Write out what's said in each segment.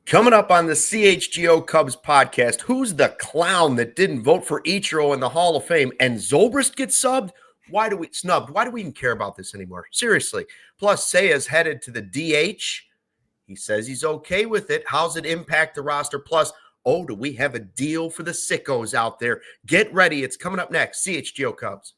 Coming up on the CHGO Cubs podcast, who's the clown that didn't vote for Ichiro in the Hall of Fame? And Zobrist gets snubbed? Why do we even care about this anymore? Seriously. Plus, Seiya's headed to the DH. He says he's okay with it. How's it impact the roster? Plus, do we have a deal for the sickos out there? Get ready. It's coming up next. CHGO Cubs.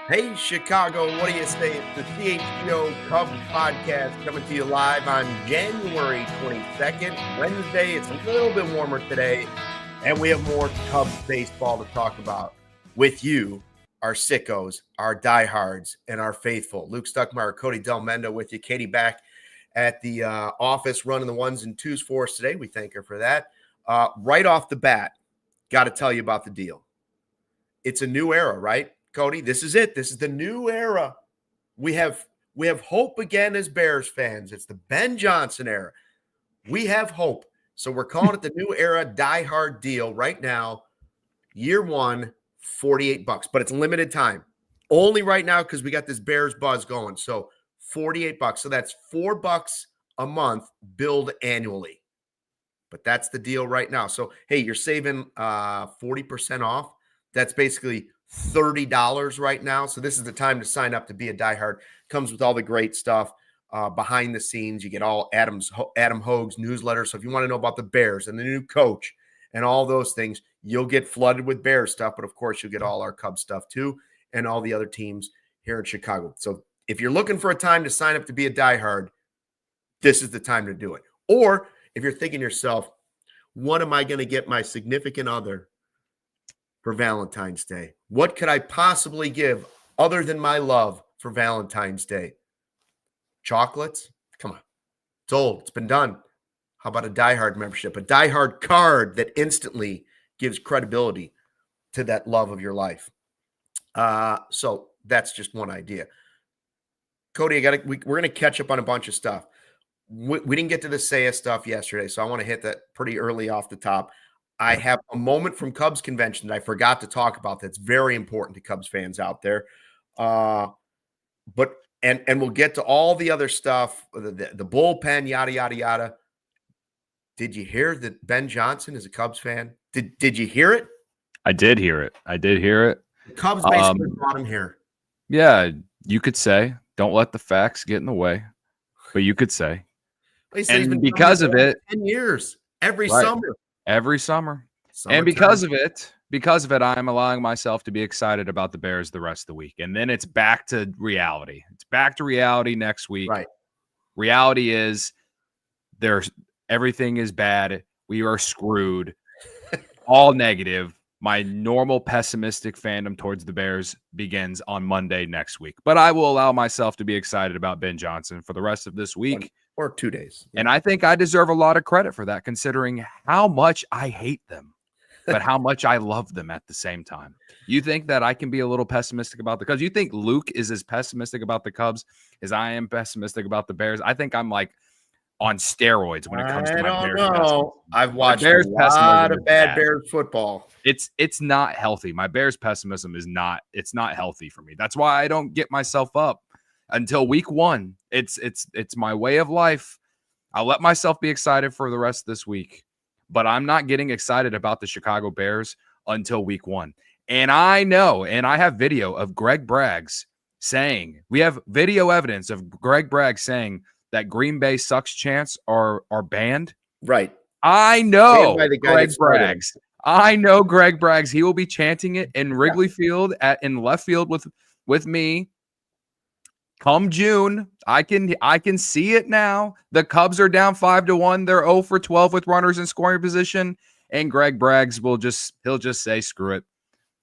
Hey, Chicago, what do you say? It's the CHGO Cubs Podcast coming to you live on January 22nd, Wednesday. It's a little bit warmer today, and we have more Cubs baseball to talk about with you, our sickos, our diehards, and our faithful. Luke Stuckmeyer, Cody Delmendo with you. Katie back at the office running the ones and twos for us today. We thank her for that. Right off the bat, got to tell you about the deal. It's a new era, right? Cody, this is it. This is the new era. We have hope again as Bears fans. It's the Ben Johnson era. We have hope. So we're calling it the new era diehard deal right now. Year one, $48, but it's limited time. Only right now because we got this Bears buzz going. So $48. So that's $4 a month billed annually. But that's the deal right now. So, hey, you're saving 40% off. That's basically $30 right now. So this is the time to sign up to be a diehard. Comes with all the great stuff behind the scenes. You get all Adam Hogue's newsletter. So if you want to know about the Bears and the new coach and all those things, you'll get flooded with Bears stuff. But of course, you'll get all our Cubs stuff too and all the other teams here in Chicago. So if you're looking for a time to sign up to be a diehard, this is the time to do it. Or if you're thinking to yourself, what am I going to get my significant other for Valentine's Day? What could I possibly give other than my love for Valentine's Day? Chocolates? Come on. It's old. It's been done. How about a diehard membership? A diehard card that instantly gives credibility to that love of your life. So that's just one idea. Cody, we're going to catch up on a bunch of stuff. We didn't get to the Seiya stuff yesterday, so I want to hit that pretty early off the top. I have a moment from Cubs convention that I forgot to talk about that's very important to Cubs fans out there. But we'll get to all the other stuff, the bullpen, yada, yada, yada. Did you hear that Ben Johnson is a Cubs fan? Did you hear it? I did hear it. The Cubs basically brought him here. Yeah, you could say, don't let the facts get in the way. But you could say. And because of it, 10 years, every summer. Every summer. And because of it, I'm allowing myself to be excited about the Bears the rest of the week. And then it's back to reality. It's back to reality next week. Right. Reality is everything is bad. We are screwed. All negative. My normal pessimistic fandom towards the Bears begins on Monday next week. But I will allow myself to be excited about Ben Johnson for the rest of this week. Or 2 days. And I think I deserve a lot of credit for that, considering how much I hate them, but how much I love them at the same time. You think that I can be a little pessimistic about the Cubs? You think Luke is as pessimistic about the Cubs as I am pessimistic about the Bears? I think I'm like on steroids when it comes to my Bears. I don't know. I've watched a lot of bad Bears football. It's not healthy. My Bears pessimism is not healthy for me. That's why I don't get myself up until week one. It's my way of life. I'll let myself be excited for the rest of this week, but I'm not getting excited about the Chicago Bears until week one. And I know, and I have video of Greg Braggs saying, we have video evidence of Greg Braggs saying that Green Bay sucks chants are banned. Right. I know Greg Braggs. I know Greg Braggs. He will be chanting it in Wrigley Field in left field with me. Come June, I can see it now. The Cubs are down 5-1. They're 0 for 12 with runners in scoring position. And Greg Braggs he'll just say, screw it.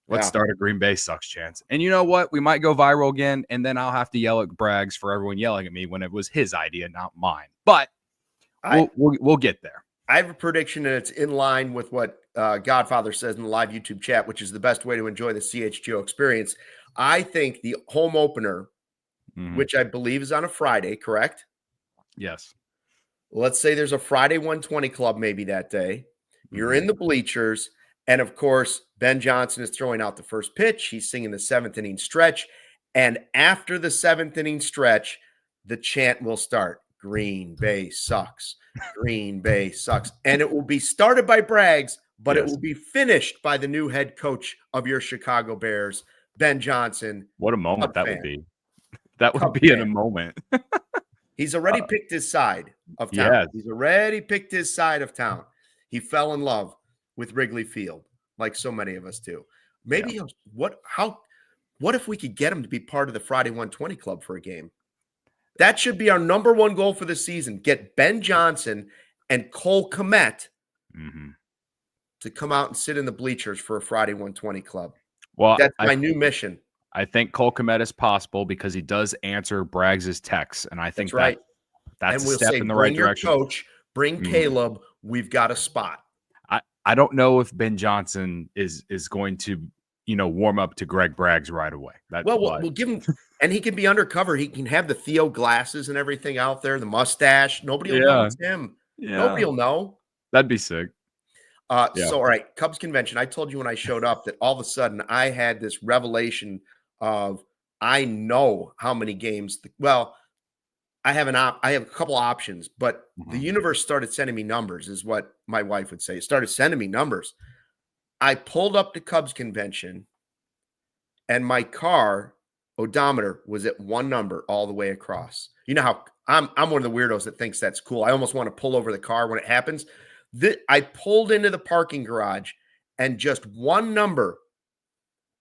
Let's start a Green Bay sucks chance. And you know what? We might go viral again, and then I'll have to yell at Braggs for everyone yelling at me when it was his idea, not mine. But we'll get there. I have a prediction, and it's in line with what Godfather says in the live YouTube chat, which is the best way to enjoy the CHGO experience. I think the home opener, which I believe is on a Friday, correct? Yes. Let's say there's a Friday 120 club maybe that day. You're in the bleachers. And of course, Ben Johnson is throwing out the first pitch. He's singing the 7th inning stretch. And after the 7th inning stretch, the chant will start. Green Bay sucks. Green Bay sucks. And it will be started by Braggs, but it will be finished by the new head coach of your Chicago Bears, Ben Johnson. What a moment that would be. That would be in a moment. He's already picked his side of town. Yes. He's already picked his side of town. He fell in love with Wrigley Field, like so many of us do. Maybe what if we could get him to be part of the Friday 120 club for a game? That should be our number one goal for the season. Get Ben Johnson and Cole Kmet to come out and sit in the bleachers for a Friday 120 club. Well, that's my new mission. I think Cole Kmet is possible because he does answer Braggs' texts, and I think that's a step in the right direction. Your coach, bring Caleb. We've got a spot. I don't know if Ben Johnson is going to, warm up to Greg Braggs right away. We'll give him, and he can be undercover. He can have the Theo glasses and everything out there, the mustache. Nobody will know it's him. Yeah. Nobody will know. That'd be sick. So, all right, Cubs convention. I told you when I showed up that all of a sudden I had this revelation of I know how many games. I have a couple options, but the universe started sending me numbers, is what my wife would say. It started sending me numbers. I pulled up to Cubs convention, and my car odometer was at one number all the way across. You know how I'm one of the weirdos that thinks that's cool. I almost want to pull over the car when it happens. I pulled into the parking garage, and just one number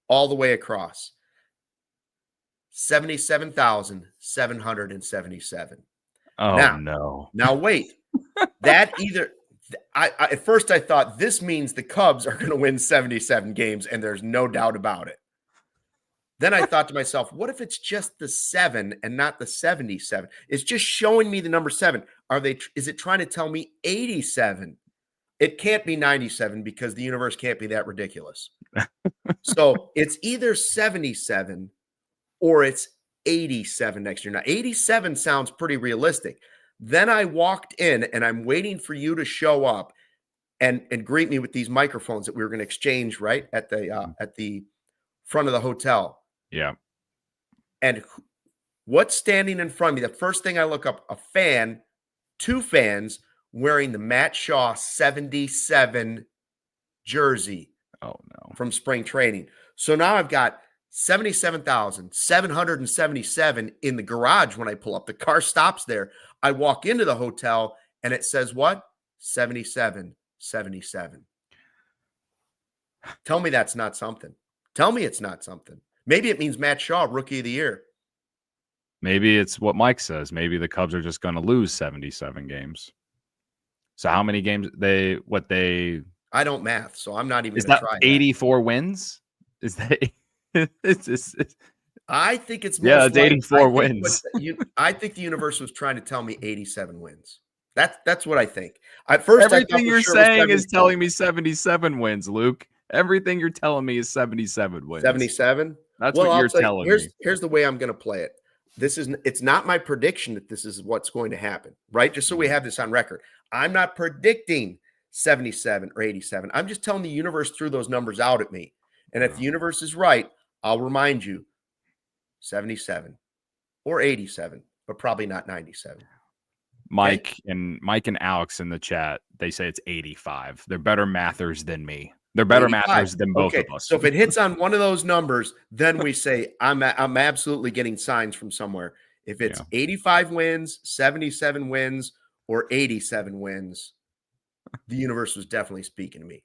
all the way across. 77,777. Oh, no. Now, wait. At first I thought this means the Cubs are going to win 77 games, and there's no doubt about it. Then I thought to myself, what if it's just the 7 and not the 77? It's just showing me the number 7. Is it trying to tell me 87? It can't be 97 because the universe can't be that ridiculous. So it's either 77 or it's 87 next year. Now, 87 sounds pretty realistic. Then I walked in, and I'm waiting for you to show up and greet me with these microphones that we were going to exchange right at the front of the hotel. Yeah. And what's standing in front of me? The first thing I look up, two fans wearing the Matt Shaw 77 jersey. Oh, no. From spring training. So now I've got 77,777 in the garage when I pull up. The car stops there. I walk into the hotel, and it says what? 7777. Tell me that's not something. Tell me it's not something. Maybe it means Matt Shaw, Rookie of the Year. Maybe it's what Mike says. Maybe the Cubs are just going to lose 77 games. So how many games I don't math, so I'm not even going to try. 84 wins? Is that I think it's it's 84 wins. I think the universe was trying to tell me 87 wins. That's what I think. At first, everything you're saying is telling me 77 wins, Luke. Everything you're telling me is 77 wins. 77? That's what you're telling me. Here's the way I'm going to play it. It's not my prediction that this is what's going to happen, right? Just so we have this on record. I'm not predicting 77 or 87. I'm just telling the universe threw those numbers out at me. And if the universe is right, I'll remind you 77 or 87, but probably not 97. Mike and Alex in the chat, they say it's 85. They're better mathers than me. They're better 85. Mathers than both of us. So if it hits on one of those numbers, then we say I'm absolutely getting signs from somewhere. If it's 85 wins, 77 wins, or 87 wins, the universe was definitely speaking to me.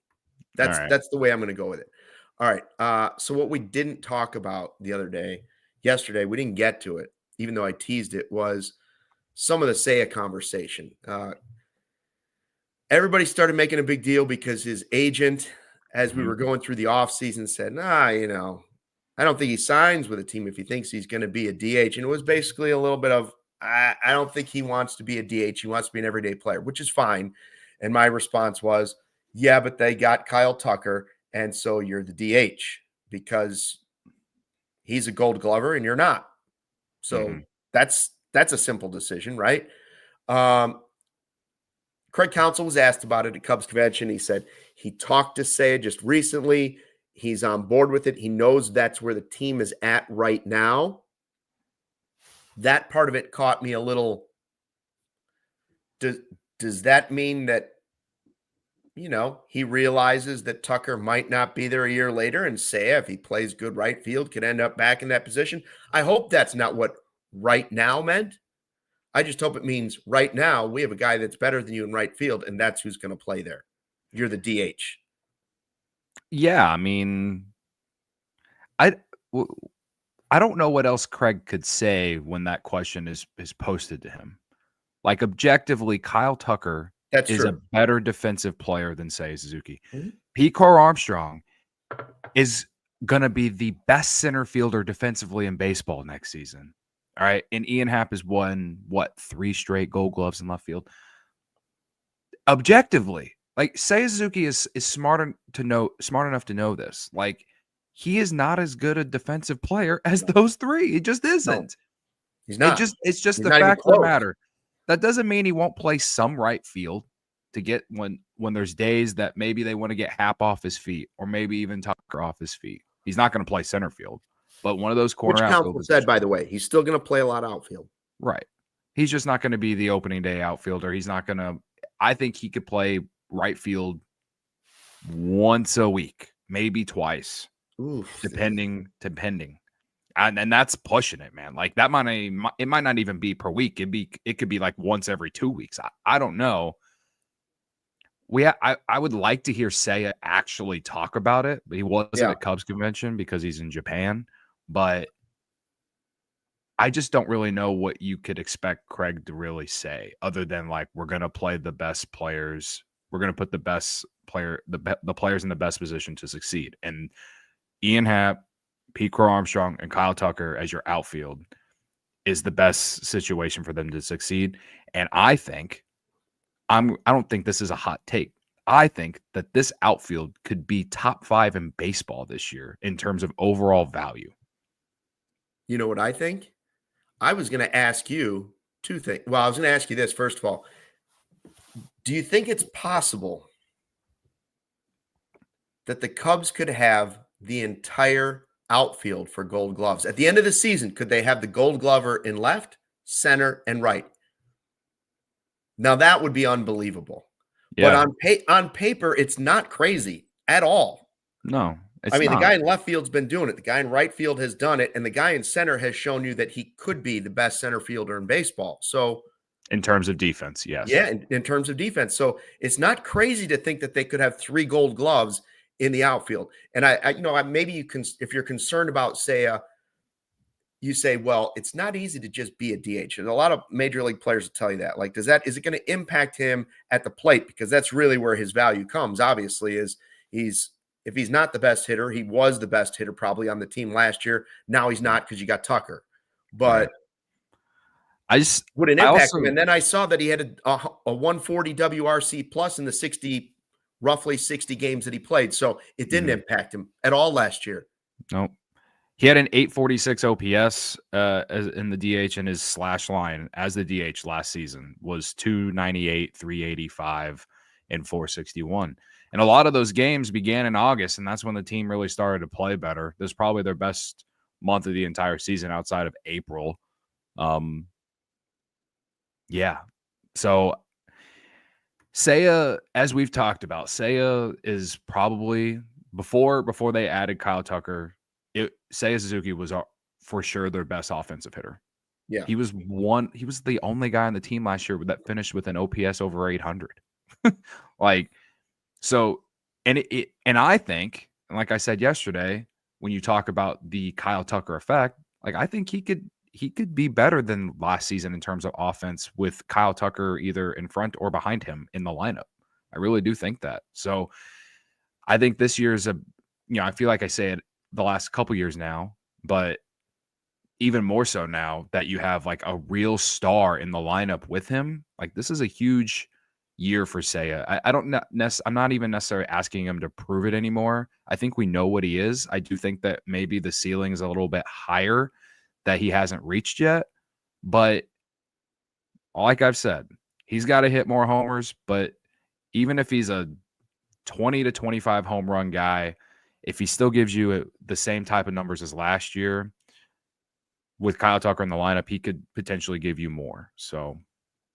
That's the way I'm going to go with it. All right. So what we didn't talk about yesterday, we didn't get to it, even though I teased it, was some of the Seiya conversation. everybody started making a big deal because his agent, as we were going through the offseason, said, I don't think he signs with a team if he thinks he's going to be a DH. And it was basically a little bit of, I don't think he wants to be a DH. He wants to be an everyday player, which is fine. And my response was, yeah, but they got Kyle Tucker, and so you're the DH because he's a Gold Glover and you're not. So that's a simple decision, right? Craig Counsell was asked about it at Cubs convention. He said he talked to Seiya just recently. He's on board with it. He knows that's where the team is at right now. That part of it caught me a little. Does that mean that, he realizes that Tucker might not be there a year later, and Seiya, if he plays good right field, could end up back in that position? I hope that's not what right now meant. I just hope it means right now we have a guy that's better than you in right field, and that's who's going to play there. You're the DH. Yeah, I mean, I don't know what else Craig could say when that question is posted to him. Like, objectively, Kyle Tucker is a better defensive player than Seiya Suzuki. Pete Crow-Armstrong is going to be the best center fielder defensively in baseball next season. All right. And Ian Happ has won, 3 straight Gold Gloves in left field. Objectively, like, Seiya Suzuki is smart enough to know this. Like, he is not as good a defensive player as those three. He just isn't. No, he's not. It's just the fact of the matter. That doesn't mean he won't play some right field to get when there's days that maybe they want to get Happ off his feet or maybe even Tucker off his feet. He's not going to play center field, but one of those corner outfielders. Which Counsell said, by the way, he's still going to play a lot of outfield. Right. He's just not going to be the opening day outfielder. He's not going to. I think he could play right field once a week, maybe twice, depending. And that's pushing it, man. Like, that it might not even be per week. It could be like once every 2 weeks. I don't know. I would like to hear Seiya actually talk about it, but he wasn't at Cubs convention because he's in Japan. But I just don't really know what you could expect Craig to really say, other than, like, we're gonna play the best players. We're gonna put the best player, the players in the best position to succeed. And Ian Happ, Pete Crow-Armstrong, and Kyle Tucker as your outfield is the best situation for them to succeed. And I don't think this is a hot take. I think that this outfield could be top 5 in baseball this year in terms of overall value. You know what I think? I was going to ask you 2 things. Well, I was going to ask you this, first of all. Do you think it's possible that the Cubs could have the entire outfield for Gold Gloves? At the end of the season, could they have the Gold Glover in left, center, and right? Now, that would be unbelievable. Yeah. But on paper, it's not crazy at all. No, the guy in left field's been doing it. The guy in right field has done it. And the guy in center has shown you that he could be the best center fielder in baseball. So, in terms of defense, yes. Yeah, in terms of defense. So, it's not crazy to think that they could have 3 Gold Gloves in the outfield. And maybe you can, if you're concerned about Seiya, you say, well, it's not easy to just be a DH. And a lot of major league players will tell you that. Like, is it going to impact him at the plate? Because that's really where his value comes, obviously, is if he's not the best hitter, he was the best hitter probably on the team last year. Now he's not because you got Tucker. But would it impact him? And then I saw that he had a 140 WRC plus in the roughly 60 games that he played. So it didn't impact him at all last year. Nope. He had an 846 OPS in the DH, and his slash line as the DH last season was 298, 385, and 461. And a lot of those games began in August, and that's when the team really started to play better. This is probably their best month of the entire season outside of April. Yeah. So Seiya, as we've talked about, Seiya is probably before they added Kyle Tucker, Seiya Suzuki was for sure their best offensive hitter. Yeah. He was the only guy on the team last year that finished with an OPS over 800. And I think, and like I said yesterday, when you talk about the Kyle Tucker effect, like, I think he could be better than last season in terms of offense with Kyle Tucker either in front or behind him in the lineup. I really do think that. So I think this year's I feel like I say it the last couple years now, but even more so now that you have like a real star in the lineup with him. Like this is a huge year for Seiya. I'm not even necessarily asking him to prove it anymore. I think we know what he is. I do think that maybe the ceiling is a little bit higher that he hasn't reached yet. But like I've said, he's got to hit more homers. But even if he's a 20 to 25 home run guy, if he still gives you the same type of numbers as last year, with Kyle Tucker in the lineup, he could potentially give you more. So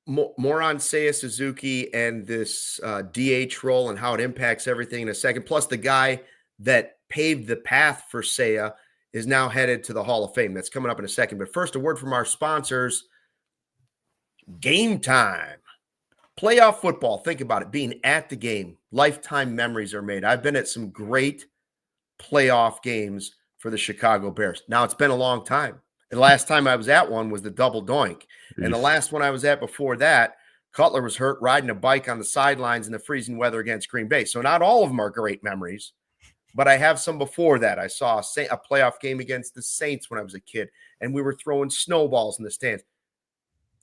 more on Seiya Suzuki and this DH role and how it impacts everything in a second. Plus, the guy that paved the path for Seiya is now headed to the Hall of Fame. That's coming up in a second. But first, a word from our sponsors. Game Time. Playoff football. Think about it. Being at the game. Lifetime memories are made. I've been at some great playoff games for the Chicago Bears. Now, it's been a long time. The last time I was at one was the double doink. And the last one I was at before that, Cutler was hurt riding a bike on the sidelines in the freezing weather against Green Bay. So not all of them are great memories, but I have some before that. I saw a playoff game against the Saints when I was a kid, and we were throwing snowballs in the stands.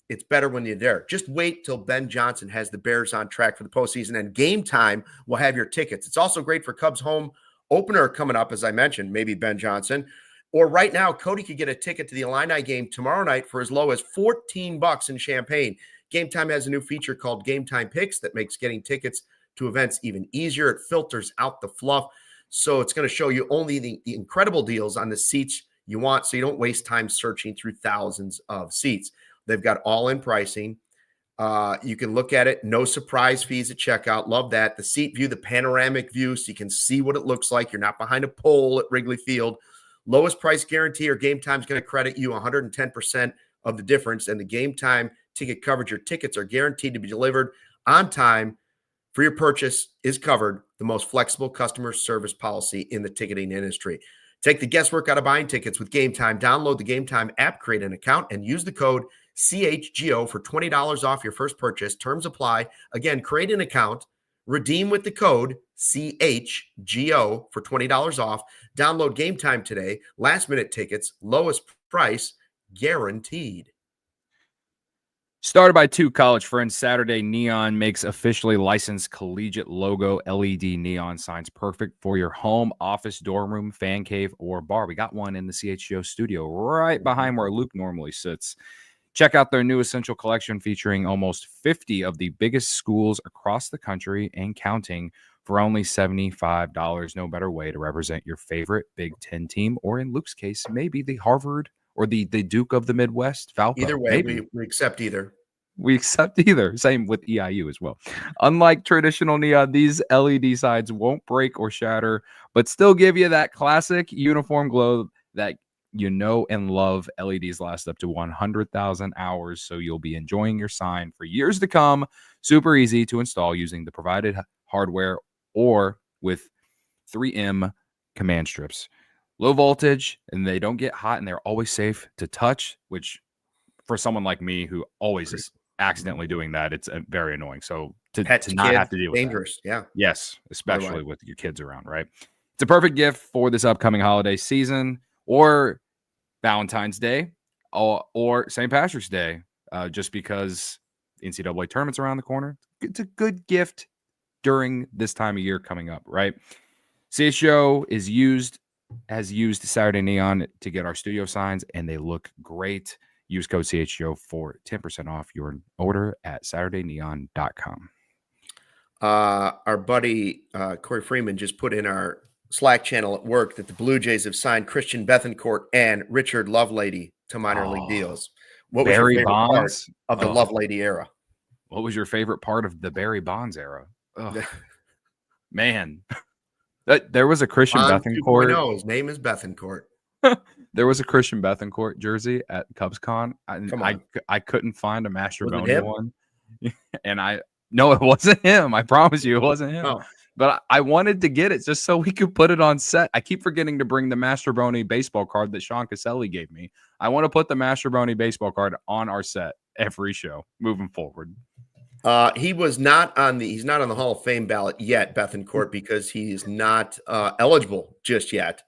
It's better when you're there. Just wait till Ben Johnson has the Bears on track for the postseason, and Game Time will have your tickets. It's also great for Cubs home opener coming up, as I mentioned, maybe Ben Johnson. Or right now, Cody could get a ticket to the Illini game tomorrow night for as low as $14 in Champaign. Game Time has a new feature called Game Time Picks that makes getting tickets to events even easier. It filters out the fluff. So it's going to show you only the incredible deals on the seats you want, so you don't waste time searching through thousands of seats. They've got all-in pricing. You can look at it. No surprise fees at checkout. Love that. The seat view, the panoramic view, so you can see what it looks like. You're not behind a pole at Wrigley Field. Lowest price guarantee, or Game Time is going to credit you 110% of the difference. And the Game Time ticket coverage, your tickets are guaranteed to be delivered on time for your purchase is covered. The most flexible customer service policy in the ticketing industry. Take the guesswork out of buying tickets with Game Time. Download the Game Time app, create an account, and use the code CHGO for $20 off your first purchase. Terms apply. Again, create an account. Redeem with the code CHGO for $20 off. Download Game Time today. Last minute tickets, lowest price guaranteed. Started by two college friends, Saturday Neon makes officially licensed collegiate logo LED neon signs perfect for your home, office, dorm room, fan cave, or bar. We got one in the CHGO studio right behind where Luke normally sits. Check out their new Essential Collection featuring almost 50 of the biggest schools across the country and counting for only $75. No better way to represent your favorite Big Ten team, or in Luke's case, maybe the Harvard or the Duke of the Midwest, Valpo. Either way, we accept either. We accept either. Same with EIU as well. Unlike traditional neon, these LED signs won't break or shatter, but still give you that classic uniform glow that you know and love. LEDs last up to 100,000 hours, so you'll be enjoying your sign for years to come. Super easy to install using the provided hardware or with 3M command strips. Low voltage, and they don't get hot, and they're always safe to touch, which for someone like me who always is accidentally doing that, it's very annoying. So to not have to deal with dangerous. That. Yeah. Yes, especially with your kids around, right? It's a perfect gift for this upcoming holiday season or Valentine's Day or St. Patrick's Day, just because NCAA tournament's around the corner. It's a good gift during this time of year coming up, right? CHGO has used Saturday Neon to get our studio signs, and they look great. Use code CHGO for 10% off your order at SaturdayNeon.com. Our buddy Corey Freeman just put in our Slack channel at work that the Blue Jays have signed Christian Bethancourt and Richard Lovelady to minor league deals. What was your favorite part of the Lovelady era? What was your favorite part of the Barry Bonds era? Man, there was a Christian Bethancourt. His name is Bethancourt. There was a Christian Bethancourt jersey at CubsCon. I couldn't find a Mastroboni one. And no, it wasn't him. I promise you it wasn't him. Oh. But I wanted to get it just so we could put it on set. I keep forgetting to bring the Mastroboni baseball card that Sean Caselli gave me. I want to put the Mastroboni baseball card on our set every show moving forward. He's not on the Hall of Fame ballot yet, Bethancourt, because he's not eligible just yet.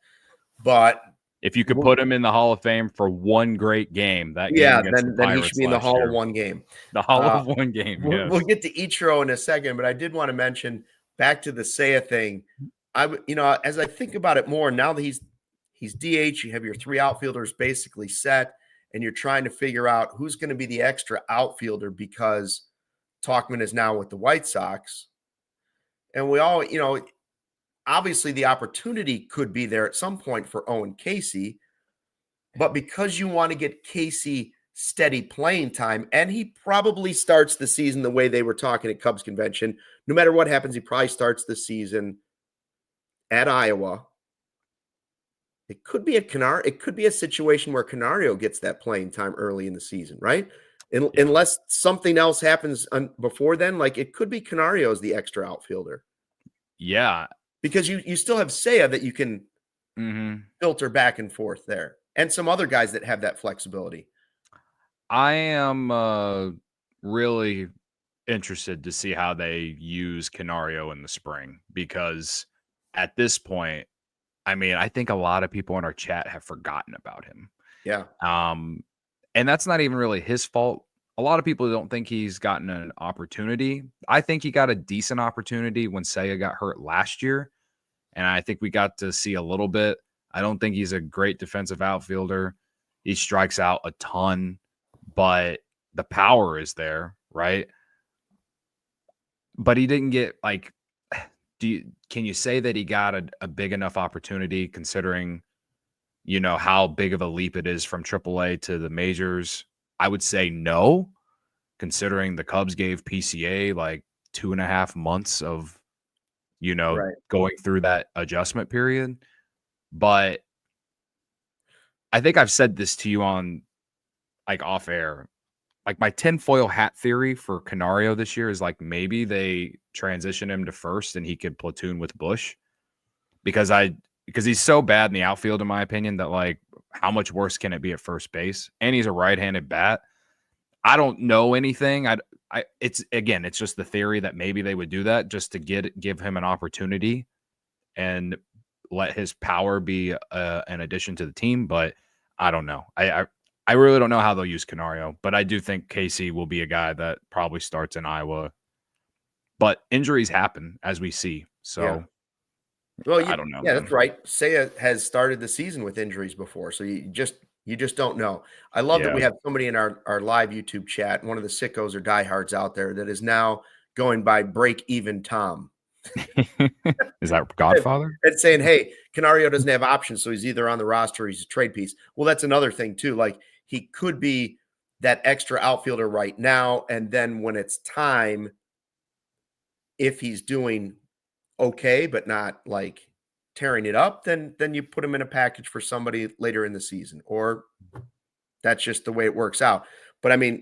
But if you could put him in the Hall of Fame for one great game, that game yeah, against the then he should be in the Hall year. of one game. The Hall of one game. Yes. We'll get to Ichiro in a second, but I did want to mention back to the Seiya thing. As I think about it more now that he's DH, you have your three outfielders basically set, and you're trying to figure out who's going to be the extra outfielder because Tauchman is now with the White Sox. And we all, obviously the opportunity could be there at some point for Owen Casey, but because you want to get Casey steady playing time, and he probably starts the season the way they were talking at Cubs convention, no matter what happens, he probably starts the season at Iowa. It could be a situation where Canario gets that playing time early in the season, right? Unless something else happens before then, like it could be Canario as the extra outfielder. Yeah. Because you still have Seiya that you can filter back and forth there, and some other guys that have that flexibility. I am really interested to see how they use Canario in the spring, because at this point, I mean, I think a lot of people in our chat have forgotten about him. Yeah. And that's not even really his fault. A lot of people don't think he's gotten an opportunity. I think he got a decent opportunity when Seiya got hurt last year, and I think we got to see a little bit. I don't think he's a great defensive outfielder. He strikes out a ton, but the power is there, right? But he didn't get can you say that he got a big enough opportunity considering, how big of a leap it is from AAA to the majors? I would say no, considering the Cubs gave PCA like 2.5 months of, going through that adjustment period. But I think I've said this to you on off air. Like my tinfoil hat theory for Canario this year is maybe they transition him to first and he could platoon with Bush, because he's so bad in the outfield, in my opinion, that how much worse can it be at first base? And he's a right-handed bat. I don't know anything. It's just the theory that maybe they would do that just to give him an opportunity and let his power be an addition to the team. But I don't know. I really don't know how they'll use Canario, but I do think Casey will be a guy that probably starts in Iowa. But injuries happen, as we see. So, yeah. Well, I don't know. Yeah, that's right. Seiya has started the season with injuries before, so you just don't know. I love that we have somebody in our live YouTube chat, one of the sickos or diehards out there, that is now going by Break Even Tom. Is that Godfather? And saying, hey, Canario doesn't have options, so he's either on the roster or he's a trade piece. Well, that's another thing, too. He could be that extra outfielder right now, and then when it's time, if he's doing okay but not tearing it up, then you put him in a package for somebody later in the season, or that's just the way it works out. But I mean,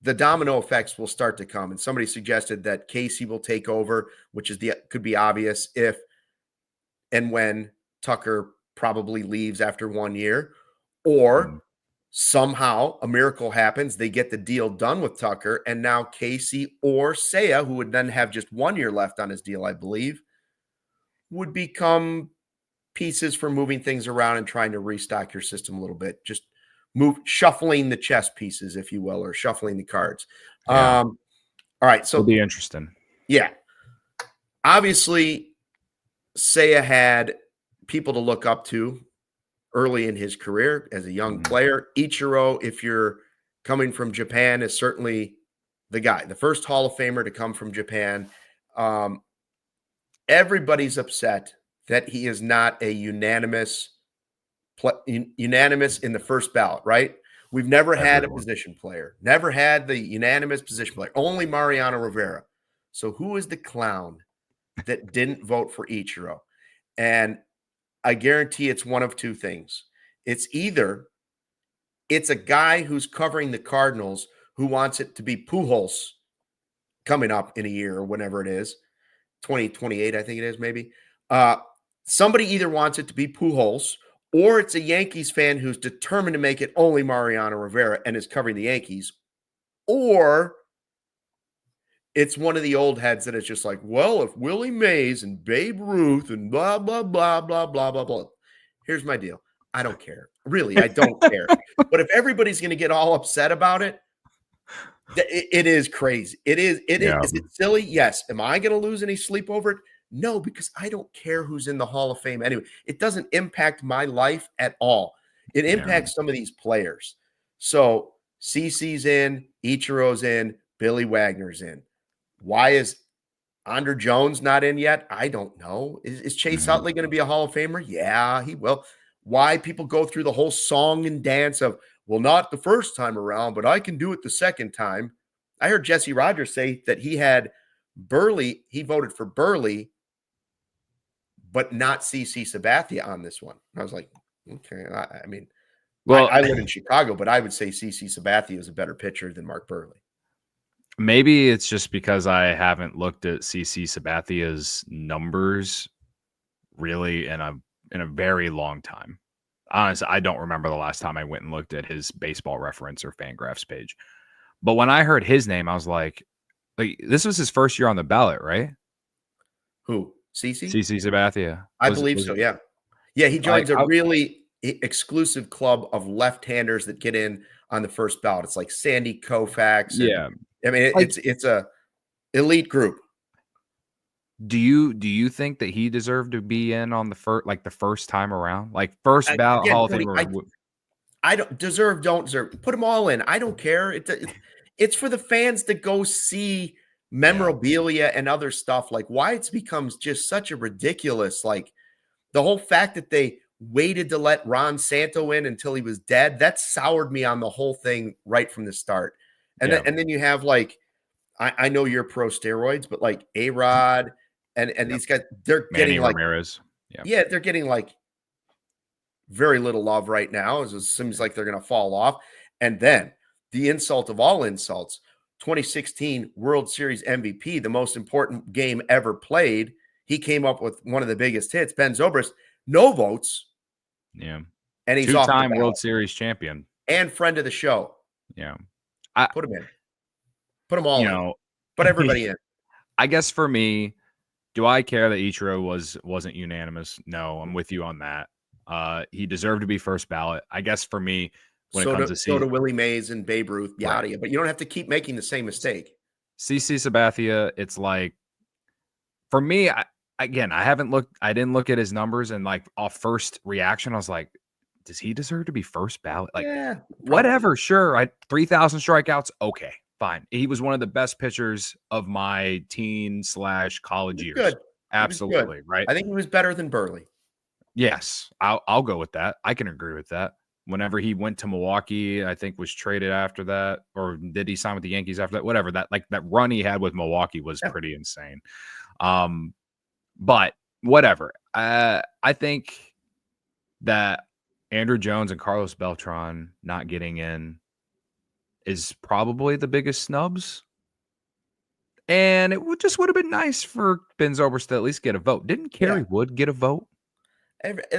the domino effects will start to come, and somebody suggested that Casey will take over, which could be obvious if and when Tucker probably leaves after 1 year, or somehow a miracle happens, they get the deal done with Tucker, and now Casey or Seiya, who would then have just 1 year left on his deal, I believe, would become pieces for moving things around and trying to restock your system a little bit. Just shuffling the chess pieces, if you will, or shuffling the cards. Yeah. All right. So it'll be interesting. Yeah. Obviously, Seiya had people to look up to early in his career as a young player. Ichiro, if you're coming from Japan, is certainly the guy, the first Hall of Famer to come from Japan. Everybody's upset that he is not a unanimous in the first ballot, right? We've never had a position player, never had the unanimous position player, only Mariano Rivera. So who is the clown that didn't vote for Ichiro? And I guarantee it's one of two things. It's either it's a guy who's covering the Cardinals who wants it to be Pujols coming up in a year or whenever it is, 2028, I think it is maybe. Somebody either wants it to be Pujols, or it's a Yankees fan who's determined to make it only Mariano Rivera and is covering the Yankees, or it's one of the old heads that is just like, well, if Willie Mays and Babe Ruth and blah, blah, blah, blah, blah, blah, blah. Here's my deal. I don't care. Really, I don't care. But if everybody's going to get all upset about it, it is crazy. It is. Is it silly? Yes. Am I going to lose any sleep over it? No, because I don't care who's in the Hall of Fame anyway. It doesn't impact my life at all. It impacts some of these players. So CeCe's in, Ichiro's in, Billy Wagner's in. Why is Andre Jones not in yet? I don't know. Is Chase Utley going to be a Hall of Famer? Yeah, he will. Why people go through the whole song and dance of, well, not the first time around, but I can do it the second time. I heard Jesse Rogers say that he had Burley, he voted for Burley, but not CC Sabathia on this one. I was like, okay. I mean, well, I live in Chicago, but I would say CC Sabathia is a better pitcher than Mark Burley. Maybe it's just because I haven't looked at CC Sabathia's numbers really in a very long time. Honestly, I don't remember the last time I went and looked at his Baseball Reference or Fangraphs page. But when I heard his name, I was like this was his first year on the ballot, right? Who? CC? CC Sabathia. I believe so, yeah. Yeah, he joins a really exclusive club of left-handers that get in on the first ballot. It's like Sandy Koufax. Yeah. I mean, it's a elite group. Do you think that he deserved to be in on the first time around? Like first ballot Hall of Famer? I don't deserve, don't deserve. Put them all in. I don't care. It's for the fans to go see memorabilia and other stuff. Like why it's becomes just such a ridiculous, like the whole fact that they waited to let Ron Santo in until he was dead, that soured me on the whole thing right from the start. And then you have like, I know you're pro steroids, but like A-Rod and these guys, they're Manny getting like Ramirez. Yeah, they're getting like very little love right now. It seems like they're going to fall off. And then the insult of all insults, 2016 World Series MVP, the most important game ever played. He came up with one of the biggest hits. Ben Zobrist, no votes. Yeah. And he's two-time World Series champion. And friend of the show. Yeah. Put him in. Put them all in. Put everybody in. I guess for me, do I care that Ichiro wasn't unanimous? No, I'm with you on that. He deserved to be first ballot. I guess for me, when it comes to Willie Mays and Babe Ruth, yada, but you don't have to keep making the same mistake. CC Sabathia, it's like, for me, I didn't look at his numbers, and like off first reaction, I was like, does he deserve to be first ballot? Like, whatever, sure. 3,000 strikeouts, okay, fine. He was one of the best pitchers of my teen/college years. Good. Absolutely, good. Right? I think he was better than Burley. Yes, I'll go with that. I can agree with that. Whenever he went to Milwaukee, I think was traded after that, or did he sign with the Yankees after that? Whatever, that run he had with Milwaukee was pretty insane. But whatever. I think that Andrew Jones and Carlos Beltran not getting in is probably the biggest snubs. And it would have been nice for Ben Zobrist to at least get a vote. Didn't Kerry Wood get a vote?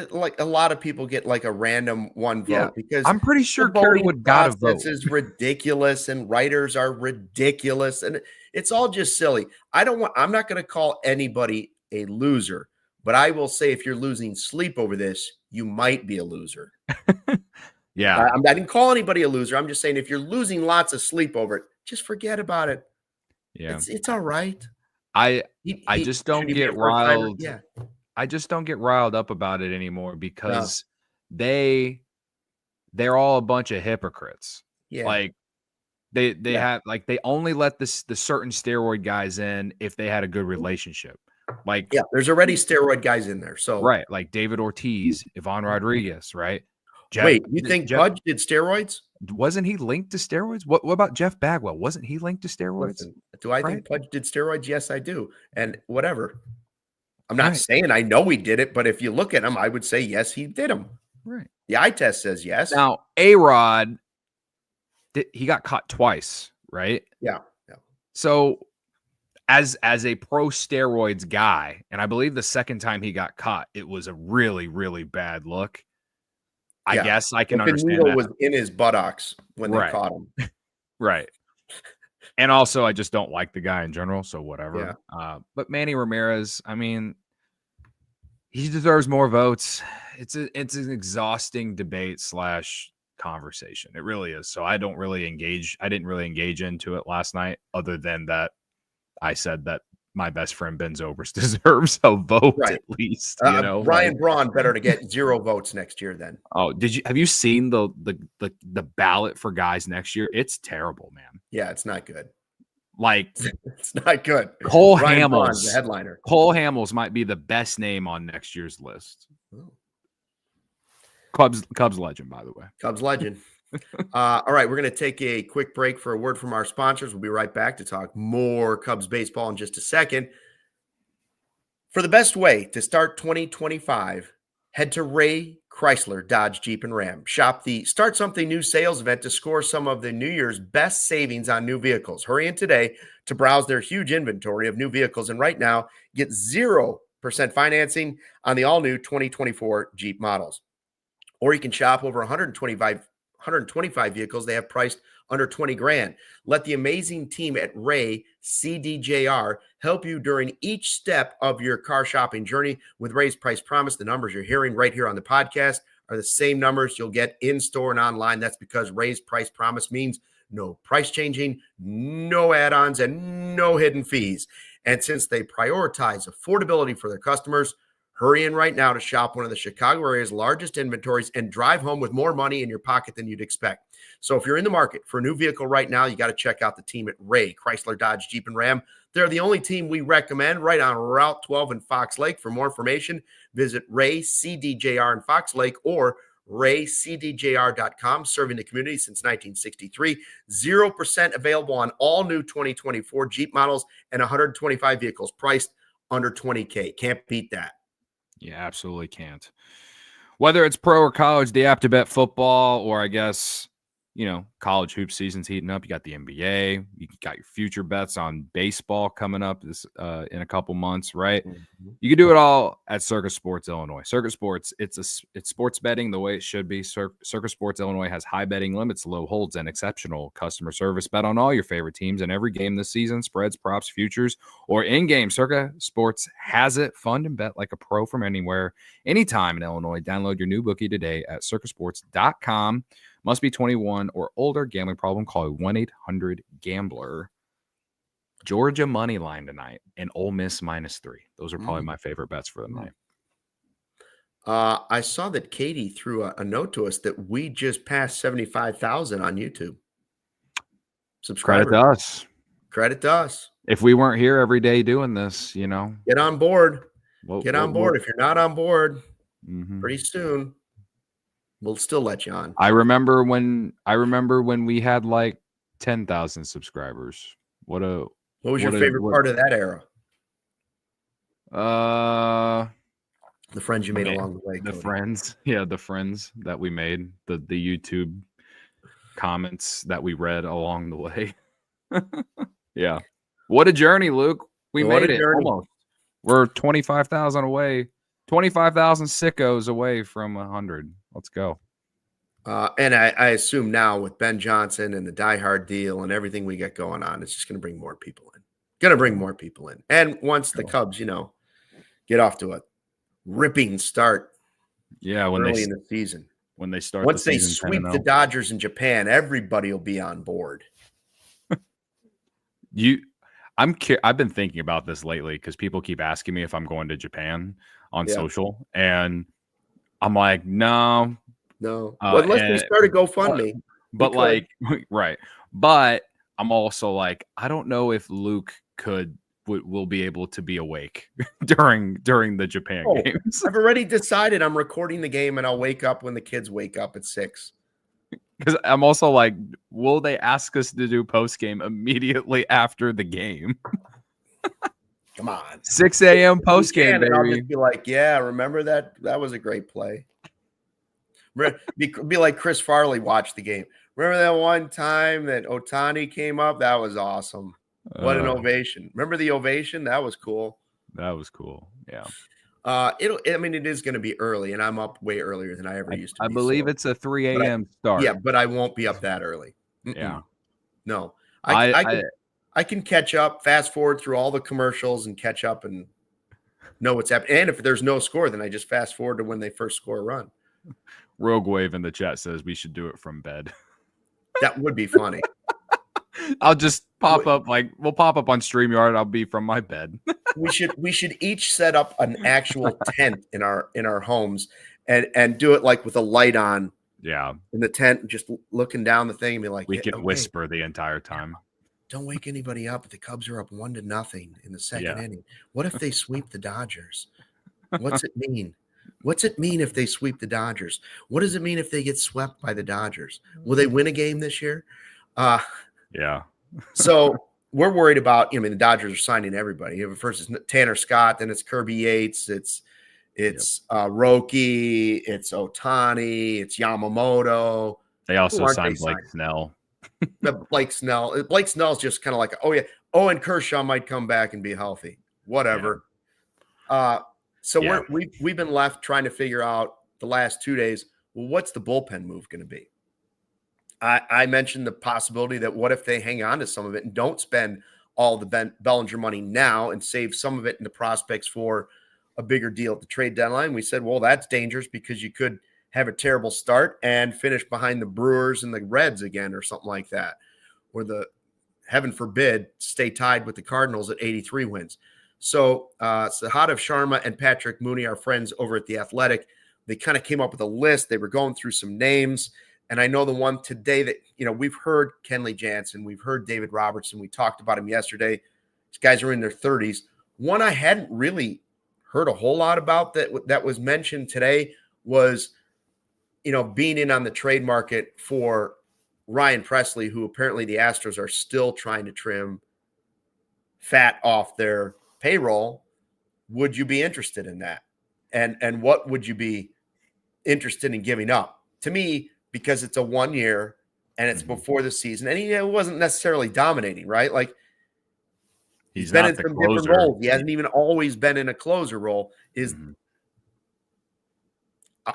Like a lot of people get like a random one vote because I'm pretty sure Kerry Wood got a vote. This is ridiculous, and writers are ridiculous, and it's all just silly. I'm not going to call anybody a loser, but I will say if you're losing sleep over this, you might be a loser. Yeah. I didn't call anybody a loser. I'm just saying if you're losing lots of sleep over it, just forget about it. Yeah. It's all right. I just don't get riled. Yeah. I just don't get riled up about it anymore because they're all a bunch of hypocrites. Yeah. Like they have, like, they only let the certain steroid guys in if they had a good relationship. Like, there's already steroid guys in there. So right, like David Ortiz, Ivan Rodriguez, right? Wait, you think Pudge did steroids? Wasn't he linked to steroids? What about Jeff Bagwell? Wasn't he linked to steroids? Listen, do I think Pudge did steroids? Yes, I do. And whatever. I'm not saying I know he did it, but if you look at him, I would say yes, he did them. Right. The eye test says yes. Now, A-Rod, he got caught twice, right? Yeah. So as a pro steroids guy, and I believe the second time he got caught, it was a really, really bad look. I guess I can understand that. Was in his buttocks when they caught him. Right. And also, I just don't like the guy in general, so whatever. Yeah. But Manny Ramirez, I mean, he deserves more votes. It's an exhausting debate / conversation. It really is. So I didn't really engage into it last night, other than that I said that my best friend Ben Zobrist deserves a vote at least. Ryan Braun better to get 0 votes next year then. Oh, have you seen the ballot for guys next year? It's terrible, man. Yeah, it's not good. Like, it's not good. Cole Ryan Hamels, Braun's the headliner. Cole Hamels might be the best name on next year's list. Oh. Cubs legend, by the way. Cubs legend. All right, we're going to take a quick break for a word from our sponsors. We'll be right back to talk more Cubs baseball in just a second. For the best way to start 2025, head to Ray Chrysler, Dodge, Jeep, and Ram. Shop the Start Something New sales event to score some of the New Year's best savings on new vehicles. Hurry in today to browse their huge inventory of new vehicles. And right now, get 0% financing on the all-new 2024 Jeep models. Or you can shop over 125 vehicles they have priced under 20 grand. Let the amazing team at Ray CDJR help you during each step of your car shopping journey. With Ray's Price Promise, the numbers you're hearing right here on the podcast are the same numbers you'll get in store and online. That's because Ray's Price Promise means no price changing, no add-ons, and no hidden fees. And since they prioritize affordability for their customers, hurry in right now to shop one of the Chicago area's largest inventories and drive home with more money in your pocket than you'd expect. So if you're in the market for a new vehicle right now, you got to check out the team at Ray Chrysler, Dodge, Jeep, and Ram. They're the only team we recommend right on Route 12 in Fox Lake. For more information, visit Ray CDJR in Fox Lake or raycdjr.com, serving the community since 1963. 0% available on all new 2024 Jeep models and 125 vehicles priced under $20K. Can't beat that. Yeah, absolutely can't. Whether it's pro or college, the app to bet football, or I guess, college hoop season's heating up. You got the NBA. You got your future bets on baseball coming up this in a couple months, right? Mm-hmm. You can do it all at Circus Sports Illinois. Circus Sports, it's sports betting the way it should be. Circus Sports Illinois has high betting limits, low holds, and exceptional customer service. Bet on all your favorite teams in every game this season. Spreads, props, futures, or in-game. Circus Sports has it. Fun and bet like a pro from anywhere, anytime in Illinois. Download your new bookie today at circusports.com. Must be 21 or older. Gambling problem? Call 1-800-GAMBLER. Georgia money line tonight and Ole Miss -3. Those are probably my favorite bets for the night. I saw that Katie threw a note to us that we just passed 75,000 on YouTube. Subscribers. Credit to us. If we weren't here every day doing this, get on board. Get on board. What? If you're not on board, pretty soon. We'll still let you on. I remember when we had like 10,000 subscribers. What was your favorite part of that era? The friends you made along the way. The friends that we made. The YouTube comments that we read along the way. Yeah. What a journey, Luke. We made it almost. We're 25,000 away. 25,000 sickos away from 100. Let's go. And I assume now with Ben Johnson and the Die Hard deal and everything we get going on, it's just going to bring more people in. And once the Cubs, get off to a ripping start. Yeah, early in the season. When they start, once they sweep the Dodgers in Japan, everybody will be on board. I've been thinking about this lately because people keep asking me if I'm going to Japan on social, and I'm like, no. Unless we start a GoFundMe. But right. But I'm also like, I don't know if Luke will be able to be awake during the Japan games. I've already decided I'm recording the game, and I'll wake up when the kids wake up at 6. Because I'm also like, will they ask us to do post game immediately after the game? Come on, 6 a.m. post game, baby. I'll just be like, yeah, remember that? That was a great play. Be like Chris Farley watched the game. Remember that one time that Ohtani came up? That was awesome. What an ovation. Remember the ovation? That was cool. Yeah. It is going to be early, and I'm up way earlier than I ever used to be. I believe it's a 3 a.m. start. Yeah, but I won't be up that early. Yeah. No. I can catch up, fast forward through all the commercials and catch up and know what's happening. And if there's no score, then I just fast forward to when they first score a run. Rogue Wave in the chat says we should do it from bed. That would be funny. I'll just pop up, like we'll pop up on StreamYard. I'll be from my bed. we should each set up an actual tent in our homes and do it like with a light on. Yeah. In the tent, just looking down the thing and be like, we can whisper the entire time. Don't wake anybody up. The Cubs are up 1-0 in the second inning. What if they sweep the Dodgers? What's it mean? What's it mean if they sweep the Dodgers? What does it mean if they get swept by the Dodgers? Will they win a game this year? Yeah. So we're worried about, the Dodgers are signing everybody. First it's Tanner Scott, then it's Kirby Yates, it's Roki, it's Ohtani, it's Yamamoto. They also signed Blake Snell. Blake Snell's just kind of like, oh yeah. Oh, and Kershaw might come back and be healthy. Whatever. Yeah. We've been left trying to figure out the last 2 days. Well, what's the bullpen move going to be? I mentioned the possibility that what if they hang on to some of it and don't spend all the Bellinger money now and save some of it in the prospects for a bigger deal at the trade deadline. We said, well, that's dangerous because you could have a terrible start and finish behind the Brewers and the Reds again or something like that, or heaven forbid, stay tied with the Cardinals at 83 wins. So Sahadav Sharma and Patrick Mooney, our friends over at The Athletic, they kind of came up with a list. They were going through some names. And I know the one today that, we've heard Kenley Jansen, we've heard David Robertson. We talked about him yesterday. These guys are in their 30s. One I hadn't really heard a whole lot about that was mentioned today was, being in on the trade market for Ryan Presley, who apparently the Astros are still trying to trim fat off their payroll. Would you be interested in that? And what would you be interested in giving up? To me, because it's a 1 year and it's before the season, and he wasn't necessarily dominating, right? Like he's been in some different roles. He hasn't even always been in a closer role.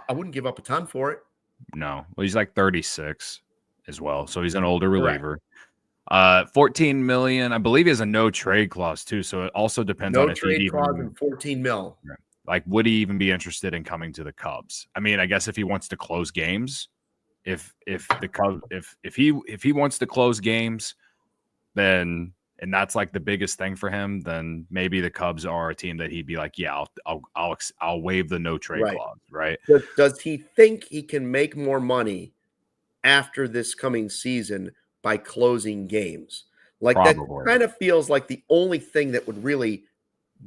I wouldn't give up a ton for it. No. Well, he's like 36 as well. So he's an older reliever. $14 million. I believe he has a no trade clause too. So it also depends on if he trade clause and $14 million. Like, would he even be interested in coming to the Cubs? I mean, I guess if he wants to close games, if he wants to close games, then, and that's like the biggest thing for him, then maybe the Cubs are a team that he'd be like, yeah, I'll waive the no trade clause, right? Does he think he can make more money after this coming season by closing games? Like Probably. That kind of feels like the only thing that would really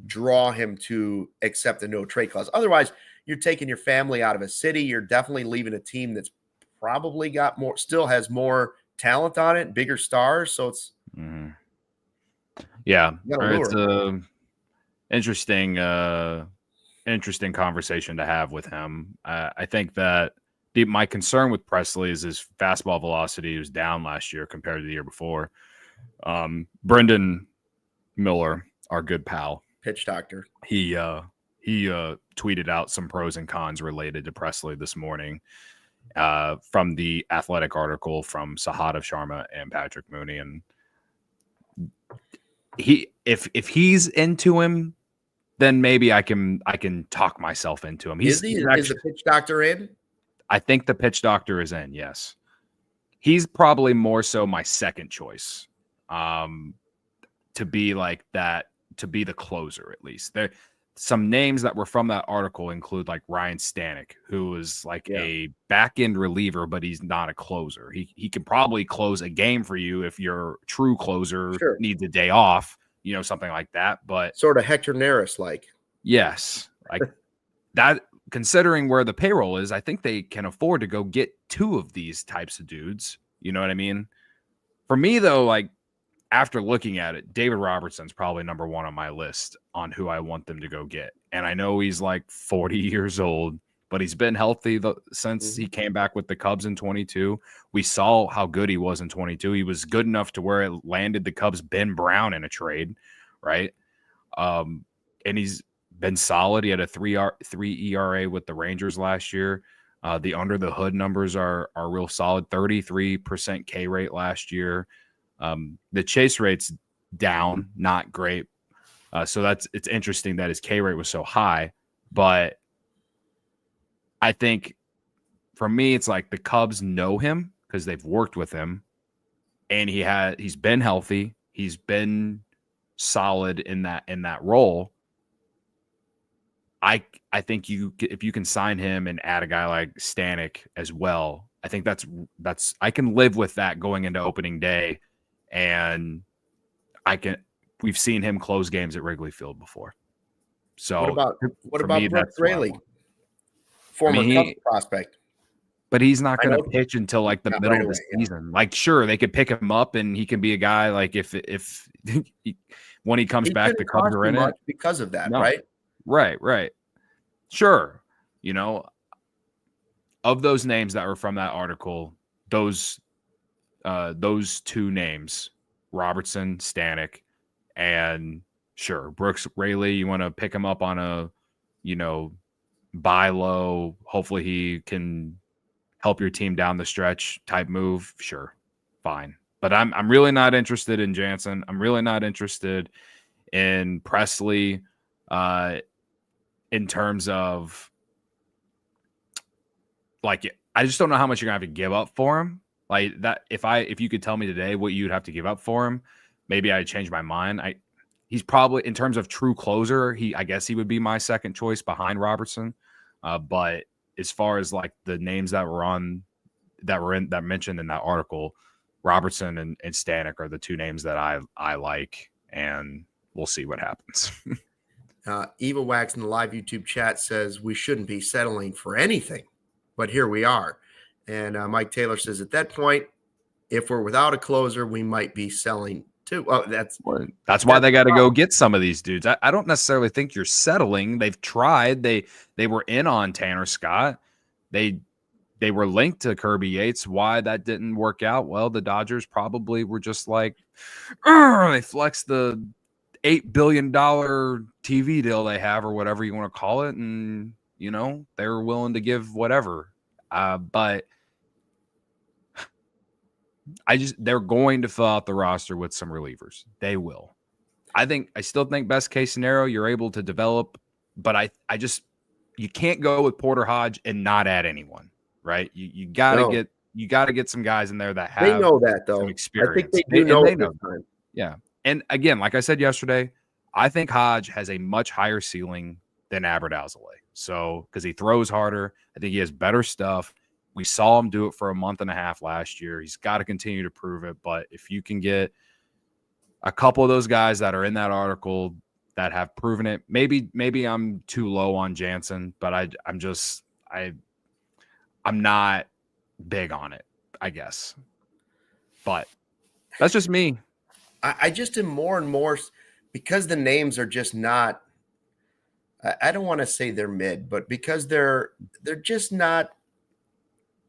draw him to accept a no trade clause. Otherwise, you're taking your family out of a city. You're definitely leaving a team that's probably still has more talent on it, bigger stars. So it's it's a interesting conversation to have with him. I think that my concern with Presley is his fastball velocity was down last year compared to the year before. Brendan Miller, our good pal, pitch doctor, he tweeted out some pros and cons related to Presley this morning from the Athletic article from Sahadav Sharma and Patrick Mooney. And if he's into him, then maybe I can talk myself into him. Is the pitch doctor in? I think the pitch doctor is in, yes. He's probably more so my second choice to be like that, to be the closer at least. There, some names that were from that article include like Ryan Stanek, who is like a back-end reliever, but he's not a closer. He can probably close a game for you if your true closer needs a day off, something like that. But sort of Hector Neris like. Yes. Like that. Considering where the payroll is, I think they can afford to go get two of these types of dudes. You know what I mean? For me, though, like after looking at it, David Robertson's probably number one on my list on who I want them to go get. And I know he's like 40 years old, but he's been healthy since he came back with the Cubs in 22. We saw how good he was in 22. He was good enough to where it landed the Cubs Ben Brown in a trade, right? And he's been solid. He had a 3 ERA with the Rangers last year. The under the hood numbers are real solid. 33% K rate last year. The chase rate's down, not great. So it's interesting that his K rate was so high. But I think for me, it's like the Cubs know him because they've worked with him, and he's been healthy. He's been solid in that role. I think if you can sign him and add a guy like Stanek as well, I think that's I can live with that going into opening day, and we've seen him close games at Wrigley Field before. So what about Brooks Raley, former Cubs prospect? But he's not going to pitch until like the middle of the season. Yeah. Like, sure, they could pick him up and he can be a guy like if when he comes back, the Cubs are in it because of that, right? Right. Sure. You know, of those names that were from that article, those two names, Robertson, Stanek, and sure, Brooks Raley, you want to pick him up on a, buy low. Hopefully he can help your team down the stretch type move. Sure. Fine. But I'm really not interested in Jansen. I'm really not interested in Presley in terms of like, I just don't know how much you're gonna have to give up for him. Like that, if you could tell me today what you'd have to give up for him, maybe I'd change my mind. He's probably, in terms of true closer, I guess he would be my second choice behind Robertson. But as far as like the names that mentioned in that article, Robertson and Stanek are the two names that I like, and we'll see what happens. Eva Wax in the live YouTube chat says we shouldn't be settling for anything, but here we are. And Mike Taylor says at that point, if we're without a closer, we might be selling too. Oh, that's why they got to go get some of these dudes. I don't necessarily think you're settling. They've tried. They were in on Tanner Scott. They were linked to Kirby Yates. Why that didn't work out? Well, the Dodgers probably were just like, they flexed the $8 billion TV deal they have, or whatever you want to call it, and they were willing to give whatever. But they're going to fill out the roster with some relievers. They will. I still think best case scenario, you're able to develop, but you can't go with Porter Hodge and not add anyone, right? You gotta get some guys in there that have, they know that though, some experience. I think they know. Yeah. And again, like I said yesterday, I think Hodge has a much higher ceiling than Albert Alzolay. So, because he throws harder, I think he has better stuff. We saw him do it for a month and a half last year. He's got to continue to prove it. But if you can get a couple of those guys that are in that article that have proven it, maybe I'm too low on Jansen, but I'm not big on it, I guess. But that's just me. I just am more and more, because the names are just not, I don't want to say they're mid, but because they're just not,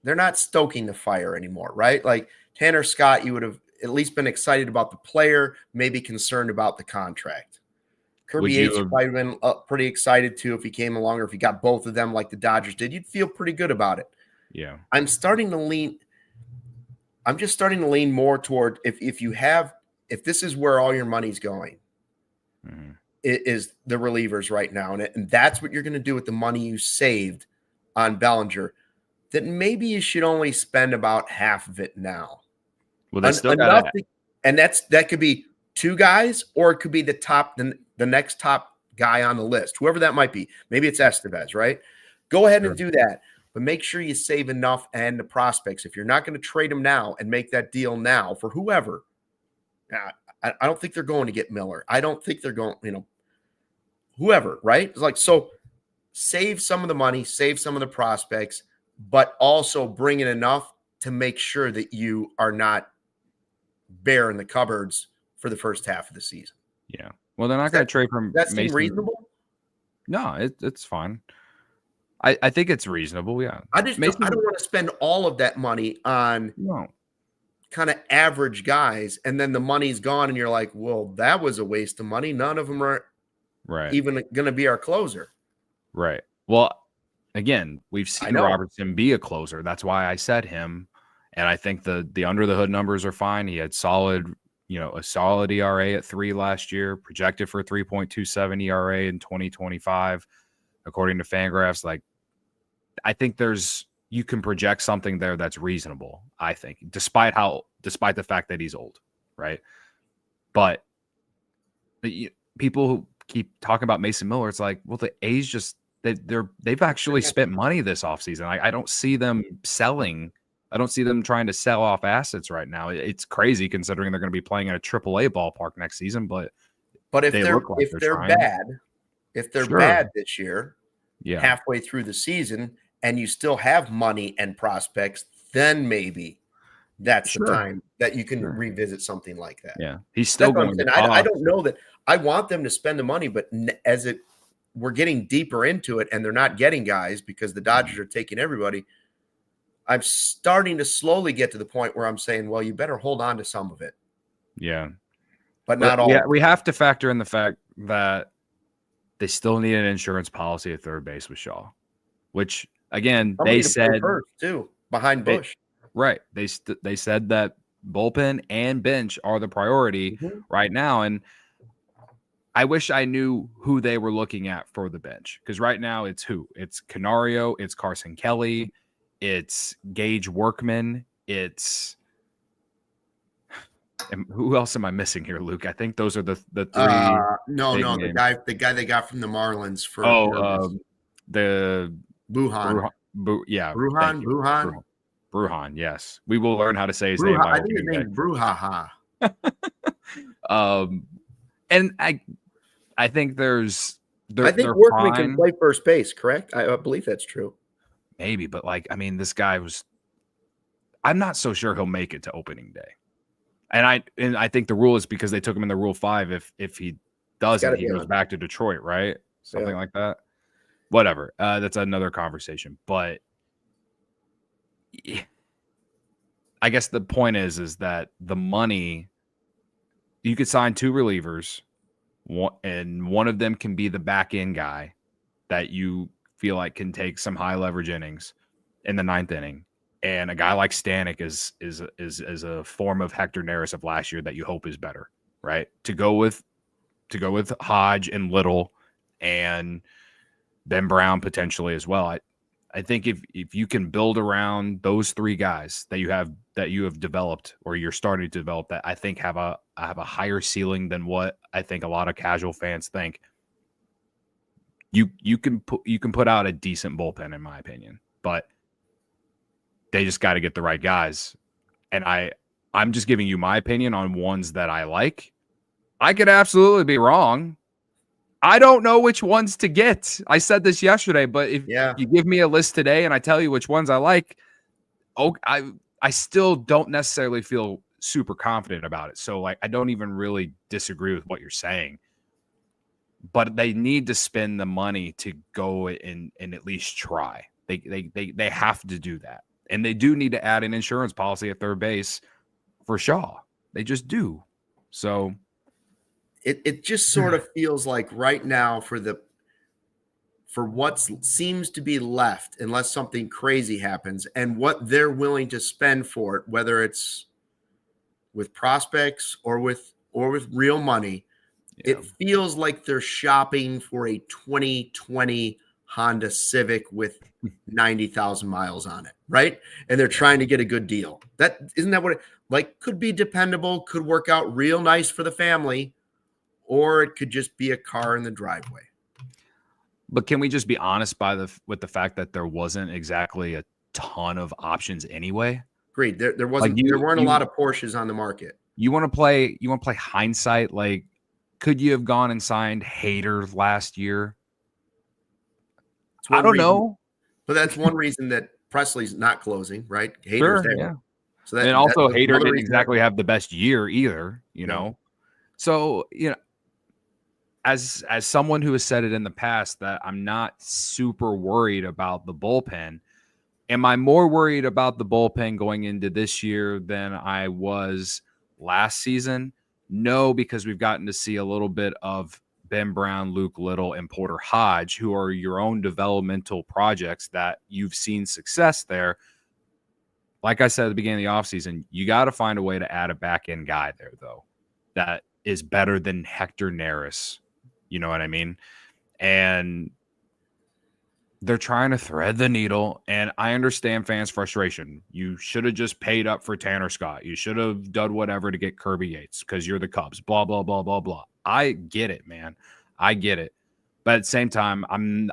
they're not stoking the fire anymore, right? Like Tanner Scott, you would have at least been excited about the player, maybe concerned about the contract. Kirby Yates probably been pretty excited too if he came along, or if he got both of them like the Dodgers did. You'd feel pretty good about it. Yeah. I'm just starting to lean more toward if this is where all your money's going, it is the relievers right now. And that's what you're going to do with the money you saved on Bellinger, that maybe you should only spend about half of it now. Well, they still got it. And that could be two guys, or it could be the next top guy on the list, whoever that might be. Maybe it's Estevez, right? Go ahead and do that. But make sure you save enough and the prospects. If you're not going to trade them now and make that deal now for whoever, I don't think they're going to get Miller. I don't think they're going, whoever, right? It's like, so save some of the money, save some of the prospects, but also bring in enough to make sure that you are not bare in the cupboards for the first half of the season. Yeah. Well, they're not going to trade from Mason. Seem reasonable? No, it's fine. I think it's reasonable, yeah. I don't want to spend all of that money on kind of average guys, and then the money's gone, and you're like, well, that was a waste of money. None of them are even going to be our closer. Right. Well, again, we've seen Robertson be a closer. That's why I said him. And I think the under the hood numbers are fine. He had solid, a solid ERA at 3 last year, projected for 3.27 ERA in 2025, according to Fangraphs. Like, I think you can project something there that's reasonable, I think, despite the fact that he's old, right? But people who keep talking about Mason Miller, it's like, well, the A's they've actually spent money this offseason. I don't see them selling. I don't see them trying to sell off assets right now. It's crazy considering they're going to be playing in a AAA ballpark next season. But if they're bad this year, halfway through the season, and you still have money and prospects, then maybe that's the time that you can revisit something like that. Yeah, he's still going. I don't know that I want them to spend the money, but we're getting deeper into it, and they're not getting guys because the Dodgers are taking everybody. I'm starting to slowly get to the point where I'm saying, well, you better hold on to some of it. Yeah. But not all. Yeah, we have to factor in the fact that they still need an insurance policy at third base with Shaw, which, again, they said first too, behind Bush. Right. They said that bullpen and bench are the priority right now. And I wish I knew who they were looking at for the bench, because right now it's who? It's Canario, it's Carson Kelly, it's Gage Workman, it's and who else am I missing here, Luke? I think those are the three. No, the guy they got from the Marlins for the Buhan. Bruhan, yes. We will learn how to say his name. I think his name is Bruhaha. And I think I think Workman can play first base, correct? I believe that's true. Maybe, but this guy I'm not so sure he'll make it to opening day. And I think the rule is because they took him in the Rule 5. If he doesn't, he goes back to Detroit, right? Something like that. Whatever. That's another conversation. But I guess the point is that the money, you could sign 2 relievers, and one of them can be the back end guy that you feel like can take some high leverage innings in the 9th inning. And a guy like Stanek is a form of Hector Neris of last year that you hope is better, right? To go with Hodge and Little and Ben Brown potentially as well. I think if you can build around those 3 guys that you have developed, or you're starting to develop, that I think have a higher ceiling than what I think a lot of casual fans think. You can put out a decent bullpen, in my opinion, but they just got to get the right guys. And I'm just giving you my opinion on ones that I like. I could absolutely be wrong. I don't know which ones to get. I said this yesterday, but if you give me a list today and I tell you which ones I like, I still don't necessarily feel super confident about it. So I don't even really disagree with what you're saying. But they need to spend the money to go and at least try. They have to do that. And they do need to add an insurance policy at third base for Shaw. They just do. So it just sort of feels like right now for what seems to be left, unless something crazy happens, and what they're willing to spend for it, whether it's with prospects or with real money, it feels like they're shopping for a 2020 Honda Civic with 90,000 miles on it, right? And they're trying to get a good deal. Isn't that what it could be? Dependable, could work out real nice for the family, or it could just be a car in the driveway. But can we just be honest with the fact that there wasn't exactly a ton of options anyway? Agreed. There wasn't. There weren't a lot of Porsches on the market. You want to play hindsight? Could you have gone and signed Hader last year? I don't know. But that's one reason that Presley's not closing, right? Hader's there. Yeah. So and also Hader didn't exactly have the best year either, you know. So, as someone who has said it in the past that I'm not super worried about the bullpen, am I more worried about the bullpen going into this year than I was last season? No, because we've gotten to see a little bit of Ben Brown, Luke Little, and Porter Hodge, who are your own developmental projects that you've seen success there. like I said at the beginning of the offseason, you got to find a way to add a back-end guy there, though, that is better than Hector Neris. You know what I mean? And they're trying to thread the needle, and I understand fans' frustration. You should have just paid up for Tanner Scott. You should have done whatever to get Kirby Yates because you're the Cubs, blah, blah, blah, blah, blah. I get it, man. I get it. But at the same time,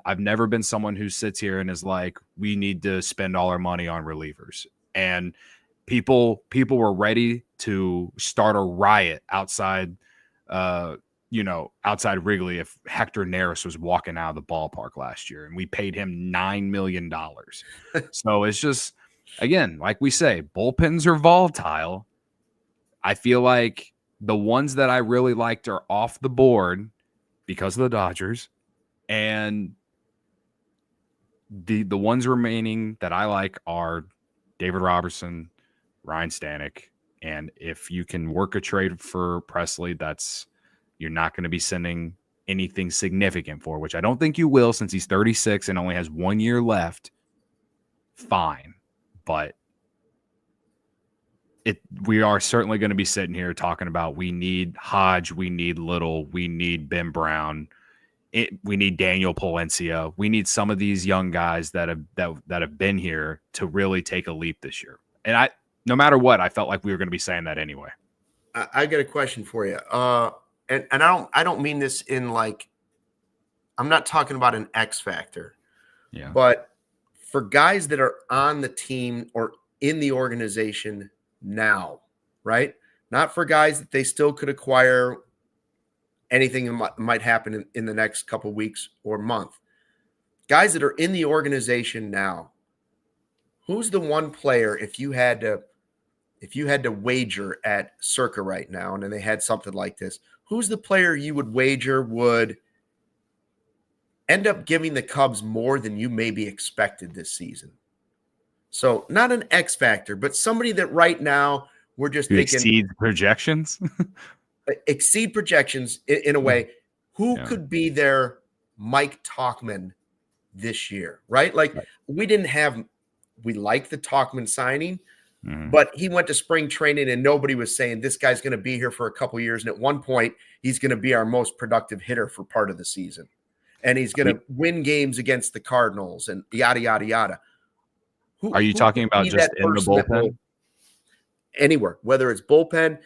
I've never been someone who sits here and is like, we need to spend all our money on relievers. And people were ready to start a riot outside outside Wrigley if Hector Neris was walking out of the ballpark last year, and we paid him $9 million. So it's just, again, like we say, bullpens are volatile. I feel like the ones that I really liked are off the board because of the Dodgers, and the ones remaining that I like are David Robertson, Ryan Stanek, and if you can work a trade for Presley, you're not going to be sending anything significant for, which I don't think you will since he's 36 and only has 1 year left. Fine. But we are certainly going to be sitting here talking about we need Hodge, we need Little, we need Ben Brown, we need Daniel Palencia. We need some of these young guys that have been here to really take a leap this year. And no matter what, I felt like we were going to be saying that anyway. I got a question for you. And I don't mean this in like, I'm not talking about an X factor. Yeah. But for guys that are on the team or in the organization now, right? Not for guys that they still could acquire, anything that might happen in the next couple weeks or month. Guys that are in the organization now, who's the one player, if you had to wager at Circa right now, and then they had something like this, who's the player you would wager would end up giving the Cubs more than you maybe expected this season? So not an X factor, but somebody that right now we're just thinking exceed projections. Exceed projections in a way. Who could be their Mike Tauchman this year, right? Like we like the Tauchman signing, but he went to spring training and nobody was saying this guy's going to be here for a couple years. And at one point, he's going to be our most productive hitter for part of the season. And he's going to win games against the Cardinals and yada, yada, yada. Are you talking about just in the bullpen? Anywhere, whether it's bullpen.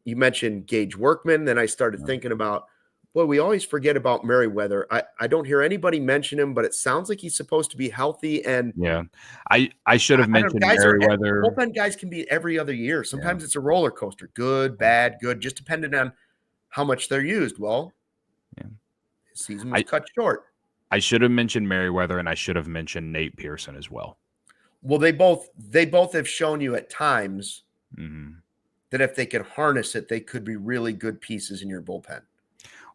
You mentioned Gage Workman. Then I started thinking about, boy, we always forget about Merriweather. I don't hear anybody mention him, but it sounds like he's supposed to be healthy. And I should have mentioned Merriweather. Bullpen guys can be every other year. Sometimes it's a roller coaster. Good, bad, good, just depending on how much they're used. Well, his season was cut short. I should have mentioned Merriweather, and I should have mentioned Nate Pearson as well. Well, they both have shown you at times that if they could harness it, they could be really good pieces in your bullpen.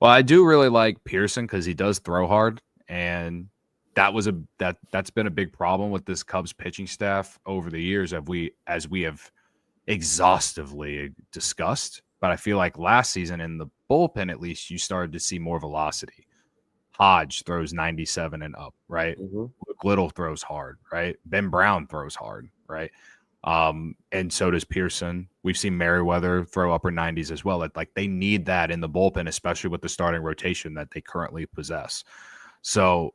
Well, I do really like Pearson because he does throw hard, and that's been a big problem with this Cubs pitching staff over the years, as we have exhaustively discussed. But I feel like last season in the bullpen, at least, you started to see more velocity. Hodge throws 97 and up, right? Luke Little throws hard, right? Ben Brown throws hard, right? And so does Pearson. We've seen Merriweather throw upper 90s as well. Like they need that in the bullpen, especially with the starting rotation that they currently possess. So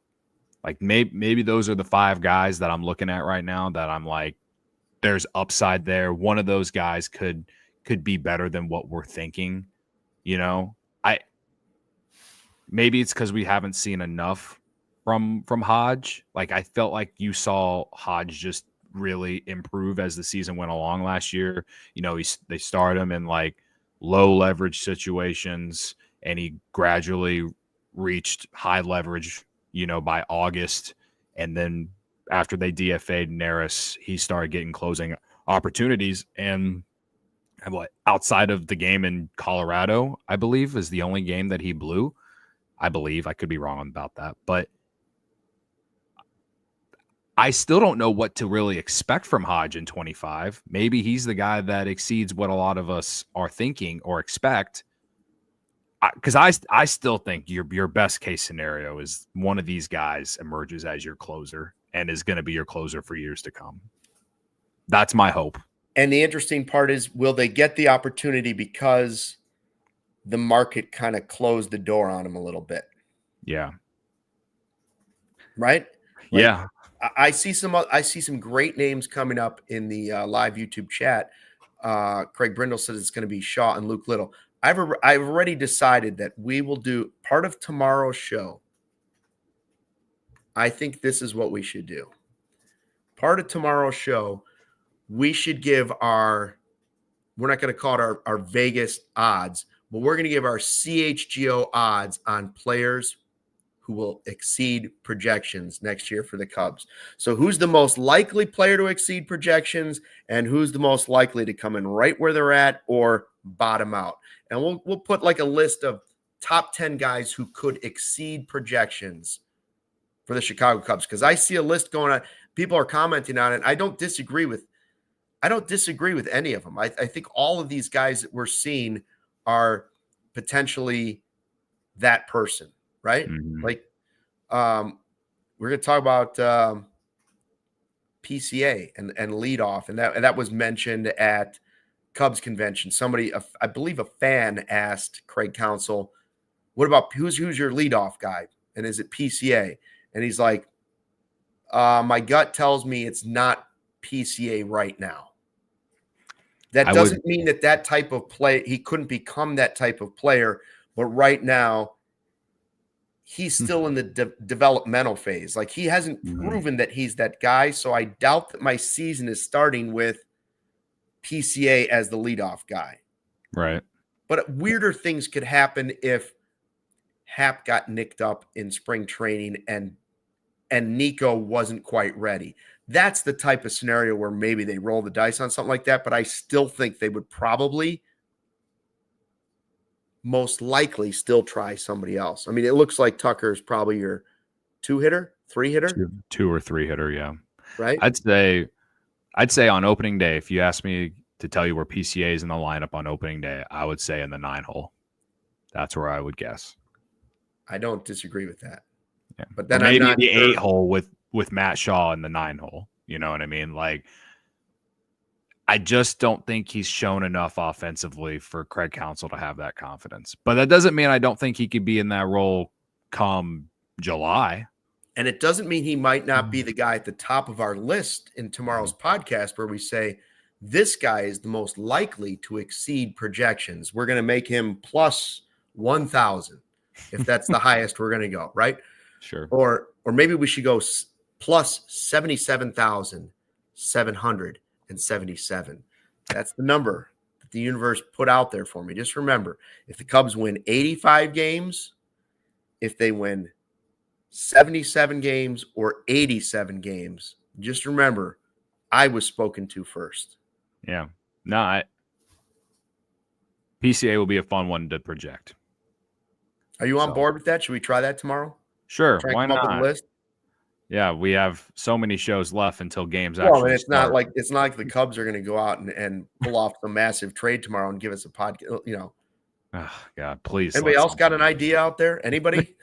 like maybe those are the 5 guys that I'm looking at right now that I'm like, there's upside there. One of those guys could be better than what we're thinking, you know? Maybe it's because we haven't seen enough from Hodge. Like I felt like you saw Hodge just really improve as the season went along last year. You know, they started him in like low leverage situations, and he gradually reached high leverage, you know, by August. And then after they DFA'd Neris, he started getting closing opportunities. And outside of the game in Colorado, I believe, is the only game that he blew. I believe. I could be wrong about that, but I still don't know what to really expect from Hodge in 25. Maybe he's the guy that exceeds what a lot of us are thinking or expect. Because I still think your best case scenario is one of these guys emerges as your closer and is going to be your closer for years to come. That's my hope. And the interesting part is, will they get the opportunity because the market kind of closed the door on them a little bit? Yeah. Right? Like, Yeah. I see some great names coming up in the live YouTube chat. Craig Brindle says it's going to be Shaw and Luke Little. I've already decided that we will do part of tomorrow's show. I think this is what we should do. Part of tomorrow's show, we should give we're not going to call it our Vegas odds, but we're going to give our CHGO odds on players who will exceed projections next year for the Cubs. So who's the most likely player to exceed projections, and who's the most likely to come in right where they're at or bottom out? And we'll put like a list of top 10 guys who could exceed projections for the Chicago Cubs, because I see a list going on. People are commenting on it. I don't disagree with any of them. I think all of these guys that we're seeing are potentially that person, right? Mm-hmm. Like, we're going to talk about PCA and leadoff, and that was mentioned at Cubs convention. Somebody, I believe a fan, asked Craig Counsell, what about who's your leadoff guy? And is it PCA? And he's like, my gut tells me it's not PCA right now. That doesn't mean that type of play, he couldn't become that type of player, but right now he's still in the developmental phase. Like, he hasn't proven that he's that guy. So I doubt that my season is starting with PCA as the leadoff guy. Right. But weirder things could happen if Hap got nicked up in spring training and Nico wasn't quite ready. That's the type of scenario where maybe they roll the dice on something like that, but I still think they would probably most likely still try somebody else. I mean, it looks like Tucker is probably your 2-hitter, 3-hitter? 2 or 3-hitter, yeah. Right? I'd say on opening day, if you ask me to tell you where PCA is in the lineup on opening day, I would say in the 9-hole. That's where I would guess. I don't disagree with that. Yeah. But then maybe I'm not the sure. 8-hole with Matt Shaw in the 9-hole. You know what I mean? Like, I just don't think he's shown enough offensively for Craig Counsell to have that confidence. But that doesn't mean I don't think he could be in that role come July. And it doesn't mean he might not be the guy at the top of our list in tomorrow's podcast where we say this guy is the most likely to exceed projections. We're going to make him plus 1,000 if that's the highest we're going to go, right? Sure. Or maybe we should go plus 77,777. That's the number that the universe put out there for me. Just remember, if the Cubs win 85 games, if they win 77 games or 87 games, just remember, I was spoken to first. Yeah. No, PCA will be a fun one to project. Are you on board with that? Should we try that tomorrow? Sure. Try Why come up with not? a list? Yeah, we have so many shows left until games Well, actually and it's start. not like the Cubs are going to go out and pull off the massive trade tomorrow and give us a podcast. You know, oh, God, please. anybody else got an idea out there? Anybody?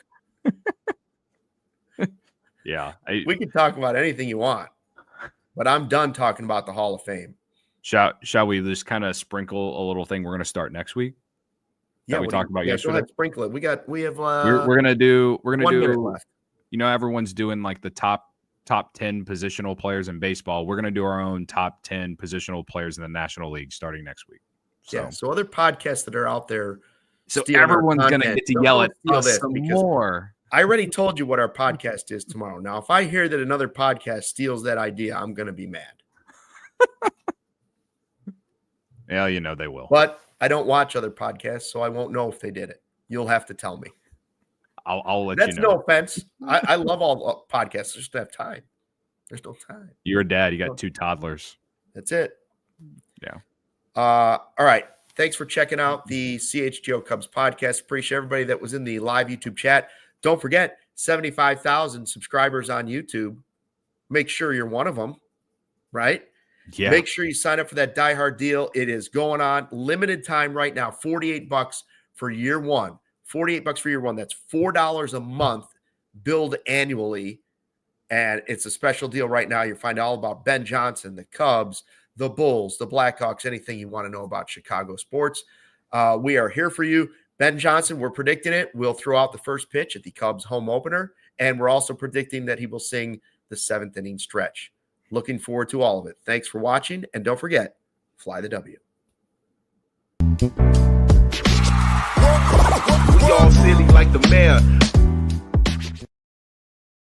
Yeah, We can talk about anything you want, but I'm done talking about the Hall of Fame. Shall we just kind of sprinkle a little thing we're going to start next week? Yeah, we talked about yesterday. Go ahead, sprinkle it. We have. We're gonna do. 1 minute left. You know, everyone's doing like the top 10 positional players in baseball. We're gonna do our own top 10 positional players in the National League starting next week. So other podcasts that are out there. So everyone's gonna get to yell at us some more. I already told you what our podcast is tomorrow. Now, if I hear that another podcast steals that idea, I'm going to be mad. Yeah, you know they will. But I don't watch other podcasts, so I won't know if they did it. You'll have to tell me. I'll let That's you know. No offense. I love all podcasts. I just don't have time. There's no time. You're a dad. You got 2 toddlers. That's it. Yeah. All right. Thanks for checking out the CHGO Cubs podcast. Appreciate everybody that was in the live YouTube chat. Don't forget, 75,000 subscribers on YouTube. Make sure you're one of them, right? Yeah. Make sure you sign up for that Die Hard deal. It is going on. Limited time right now. $48 for year one. $48 for year one. That's $4 a month billed annually. And it's a special deal right now. You'll find all about Ben Johnson, the Cubs, the Bulls, the Blackhawks, anything you want to know about Chicago sports. We are here for you. Ben Johnson, we're predicting it. We'll throw out the first pitch at the Cubs home opener. And we're also predicting that he will sing the 7th inning stretch. Looking forward to all of it. Thanks for watching. And don't forget, fly the W. We all silly like the mayor.